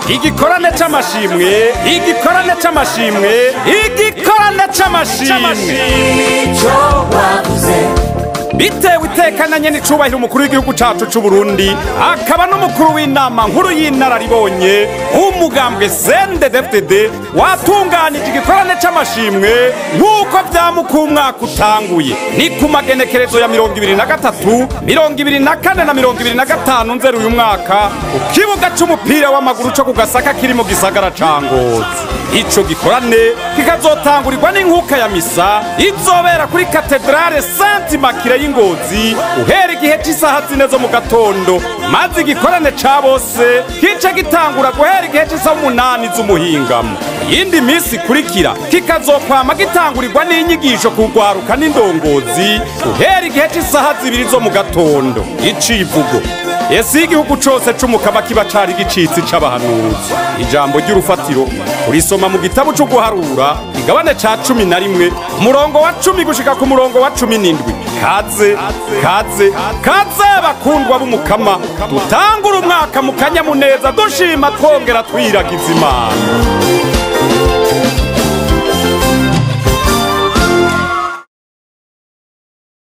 igikorane c'amashimwe, igikorane c'amashimwe, igikorane c'amashimwe. Bitewe iteka na nyene icubahiro umukuru w'igihugu cacu c'u Burundi akaba n'umukuru w'inama nkuru y'inararibonye umugambwe CNDD-FDD watunganije igikorane c'amashimwe nk'uko vyamuka umwaka utanguye. Ni ku magenekerezo ya 23, 24 na 25 Nzero uyu mwaka ku kibuga c'umupira w'amaguru co ku Gasaka kiri mu gisagara ca Ngozi. Ico gikorane kikazotangurirwa n'inkuka ya misa izobera kuri katedrale Saint-Immaculée y'Ingozi uhera igihe c'isaha 4 zo mu gatondo, maze igikorane ca bose kice gitangura guhera igihe c'isaha 8 z'umuhingamo. Yindi misi ikurikira kikazokwama gitangurirwa n'inyigisho kugwaruka n'indongozi uhera igihe c'isaha 2 zo mu gatondo. Icivugo ese igihugu cose c'umukama kiba cari gicitsi c'abahanuzi. Ijambo ry'urufatiro urisoma mu gitabo cyo guharura igabane ca 11 umurongo wa 10 gushika ku murongo wa 17. Kaze bakundwa b'umukama, dutangura umwaka mu kanyamuneza dushima twongera twiragiza Imana.